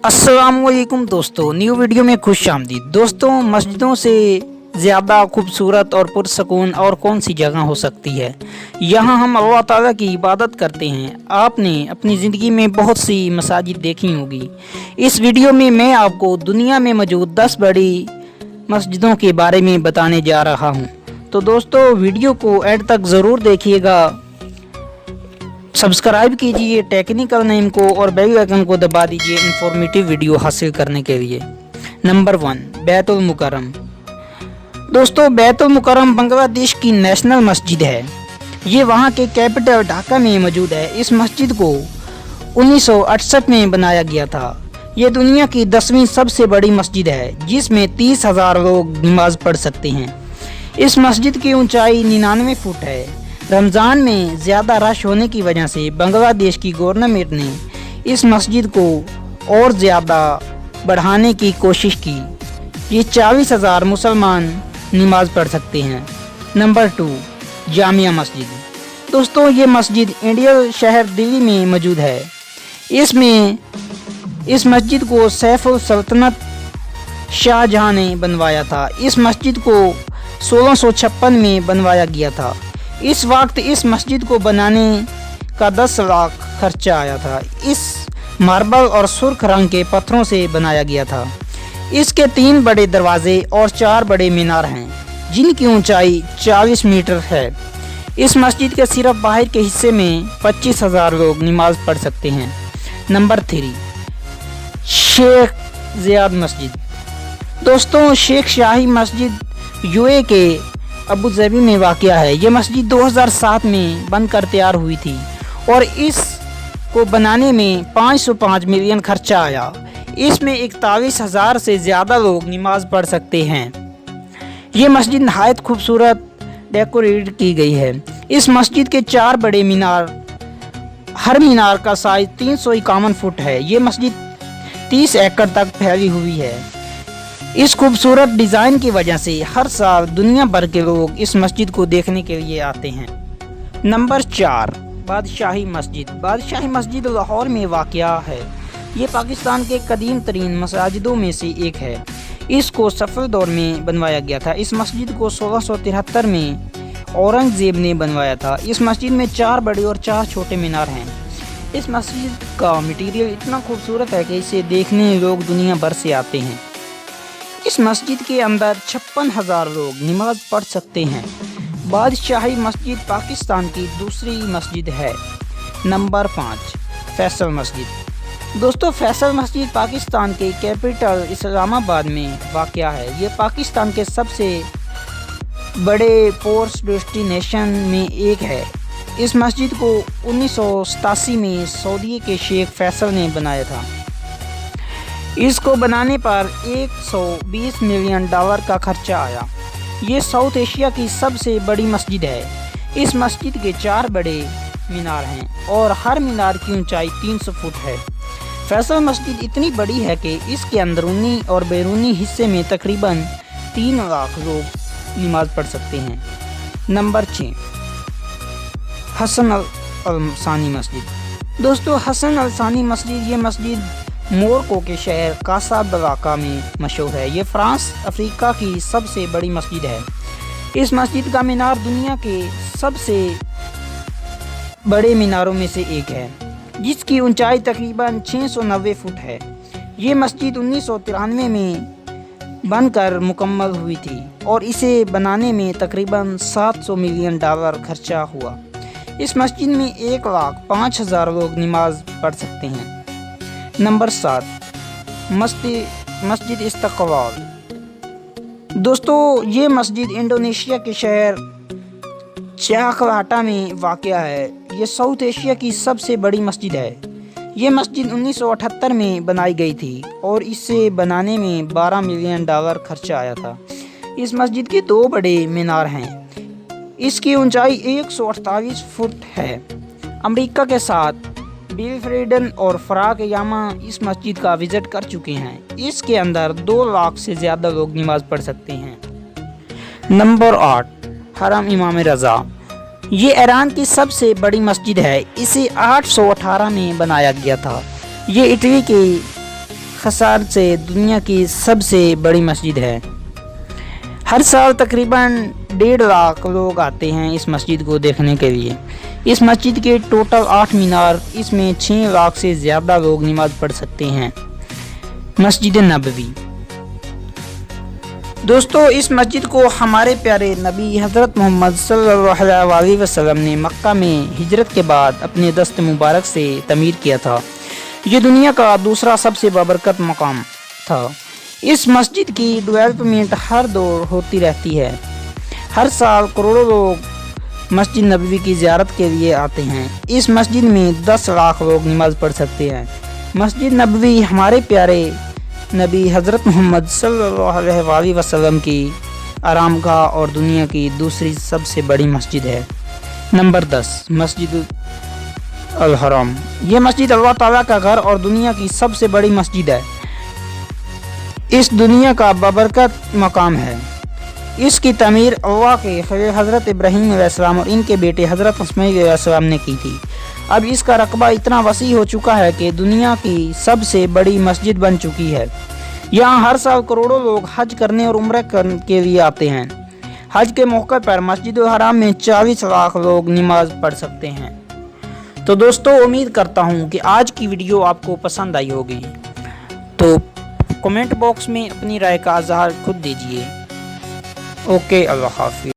अस्सलामुअलैकुम दोस्तों, new video में खुश आमदीद। दोस्तों, मस्जिदों से ज़्यादा खूबसूरत और पुरसकून और कौन सी जगह हो सकती है। यहाँ हम अल्लाह ताला की इबादत करते हैं। आपने अपनी ज़िंदगी में बहुत सी मसाजिद देखी होगी। इस वीडियो में मैं आपको दुनिया में मौजूद 10 बड़ी मस्जिदों के बारे में बताने जा रहा हूँ। तो दोस्तों, वीडियो को एंड तक ज़रूर देखिएगा। सब्सक्राइब कीजिए टेक्निकल नेम को और बेल आइकन को दबा दीजिए इंफॉर्मेटिव वीडियो हासिल करने के लिए। नंबर 1, बैतुल मुकर्रम। दोस्तों, बैतुल मुकर्रम बांग्लादेश की नेशनल मस्जिद है। ये वहाँ के कैपिटल ढाका में मौजूद है। इस मस्जिद को 1968 में बनाया गया था। ये दुनिया की 10वीं सबसे बड़ी मस्जिद है, जिसमें 30,000 लोग नमाज पढ़ सकते हैं। इस मस्जिद की ऊंचाई 99 फुट है। रमज़ान में ज़्यादा रश होने की वजह से बांग्लादेश की गवर्नमेंट ने इस मस्जिद को और ज़्यादा बढ़ाने की कोशिश की। ये 40,000 मुसलमान नमाज पढ़ सकते हैं। नंबर 2, जामिया मस्जिद। दोस्तों, ये मस्जिद इंडियन शहर दिल्ली में मौजूद है। इस मस्जिद को सैफुल सल्तनत शाहजहां ने बनवाया था। इस मस्जिद को 1656 में बनवाया गया था। इस वक्त इस मस्जिद को बनाने का 10 लाख खर्चा आया था। इस मार्बल और सुर्ख रंग के पत्थरों से बनाया गया था। इसके 3 बड़े दरवाजे और 4 बड़े मीनार हैं, जिनकी ऊंचाई 40 मीटर है। इस मस्जिद के सिर्फ बाहर के हिस्से में 25,000 लोग नमाज पढ़ सकते हैं। नंबर 3, शेख ज़ियाद मस्जिद। दोस्तों, शेख शाही मस्जिद यूए के अबू धाबी में वाक़या है। ये मस्जिद 2007 में बनकर तैयार हुई थी और इसको बनाने में 505 मिलियन खर्चा आया। इसमें 41,000 से ज़्यादा लोग नमाज पढ़ सकते हैं। ये मस्जिद नहायत खूबसूरत डेकोरेट की गई है। इस मस्जिद के 4 बड़े मीनार, हर मीनार का साइज 351 फुट है। ये मस्जिद 30 एकड़ तक फैली हुई है। इस खूबसूरत डिज़ाइन की वजह से हर साल दुनिया भर के लोग इस मस्जिद को देखने के लिए आते हैं। नंबर 4, बादशाही मस्जिद। बादशाही मस्जिद लाहौर में वाक़या है। ये पाकिस्तान के कदीम तरीन मसाजिदों में से एक है। इसको सफल दौर में बनवाया गया था। इस मस्जिद को 1673 में औरंगज़ेब ने बनवाया था। इस मस्जिद में 4 बड़े और 4 छोटे मीनार हैं। इस मस्जिद का मटीरियल इतना खूबसूरत है कि इसे देखने लोग दुनिया भर से आते हैं। इस मस्जिद के अंदर 56,000 लोग नमाज पढ़ सकते हैं। बादशाही मस्जिद पाकिस्तान की दूसरी मस्जिद है। नंबर 5, फैसल मस्जिद। दोस्तों, फैसल मस्जिद पाकिस्तान के कैपिटल इस्लामाबाद में वाक़या है। ये पाकिस्तान के सबसे बड़े टूरिस्ट डेस्टिनेशन में एक है। इस मस्जिद को 1987 में सऊदी के शेख फैसल ने बनाया था। इसको बनाने पर $120 मिलियन का खर्चा आया। ये साउथ एशिया की सबसे बड़ी मस्जिद है। इस मस्जिद के 4 बड़े मीनार हैं और हर मीनार की ऊंचाई 300 फुट है। फैसल मस्जिद इतनी बड़ी है कि इसके अंदरूनी और बैरूनी हिस्से में तकरीबन 3 लाख लोग नमाज पढ़ सकते हैं। नंबर 6, हसन अल सानी मस्जिद। दोस्तों, हसन अल सानी मस्जिद, ये मस्जिद मोरक्को के शहर कासाब्लांका में मशहूर है। ये फ्रांस अफ्रीका की सबसे बड़ी मस्जिद है। इस मस्जिद का मीनार दुनिया के सबसे बड़े मीनारों में से एक है, जिसकी ऊंचाई तकरीबन 690 फुट है। ये मस्जिद 1993 में बनकर मुकम्मल हुई थी और इसे बनाने में तकरीबन $700 मिलियन खर्चा हुआ। इस मस्जिद में 1,05,000 लोग नमाज पढ़ सकते हैं। नंबर 7, मस्जिद इस्तक़लाल। दोस्तों, ये मस्जिद इंडोनेशिया के शहर जाकार्ता में वाक़या है। ये साउथ एशिया की सबसे बड़ी मस्जिद है। ये मस्जिद 1978 में बनाई गई थी और इसे बनाने में $12 मिलियन खर्चा आया था। इस मस्जिद के 2 बड़े मीनार हैं। इसकी ऊंचाई 148 फुट है। अमेरिका के साथ बिल फ्रेडन और फराक यामा इस मस्जिद का विज़िट कर चुके हैं। इसके अंदर 2 लाख से ज़्यादा लोग नमाज पढ़ सकते हैं। नंबर 8, हरम इमाम रज़ा। ये ईरान की सबसे बड़ी मस्जिद है। इसे 818 में बनाया गया था। ये इटली के इंखसार से दुनिया की सबसे बड़ी मस्जिद है। हर साल तकरीबन 1.5 लाख लोग आते हैं इस मस्जिद को देखने के लिए। इस मस्जिद के टोटल 8 मीनार, इसमें 6 लाख से ज़्यादा लोग नमाज पढ़ सकते हैं। मस्जिद नबवी। दोस्तों, इस मस्जिद को हमारे प्यारे नबी हज़रत मोहम्मद सल्लल्लाहु अलैहि वसल्लम ने मक्का में हिजरत के बाद अपने दस्त मुबारक से तमीर किया था। ये दुनिया का दूसरा सबसे बाबरकत मकाम था। इस मस्जिद की डेवलपमेंट हर दौर होती रहती है। हर साल करोड़ों लोग मस्जिद नबवी की ज़ियारत के लिए आते हैं। इस मस्जिद में 10 लाख लोग नमाज पढ़ सकते हैं। मस्जिद नबवी हमारे प्यारे नबी हज़रत मोहम्मद सल्लल्लाहु अलैहि वसल्लम की आरामगाह और दुनिया की दूसरी सबसे बड़ी मस्जिद है। नंबर 10, मस्जिद अल हराम। ये मस्जिद अल्लाह ताला का घर और दुनिया की सबसे बड़ी मस्जिद है। इस दुनिया का बाबरकत मकाम है। इसकी तमीर अल्लाह के खलील हज़रत इब्राहीम अलैहिस्सलाम और इनके बेटे हज़रत इस्माईल अलैहिस्सलाम ने की थी। अब इसका रकबा इतना वसी हो चुका है कि दुनिया की सबसे बड़ी मस्जिद बन चुकी है। यहाँ हर साल करोड़ों लोग हज करने और उम्रा करने के लिए आते हैं। हज के मौके पर मस्जिद अल हराम में 40 लाख लोग नमाज पढ़ सकते हैं। तो दोस्तों, उम्मीद करता हूँ कि आज की वीडियो आपको पसंद आई होगी। तो कमेंट बॉक्स में अपनी राय का इज़हार खुद दीजिए। ओके, अल्लाह हाफ़िज़।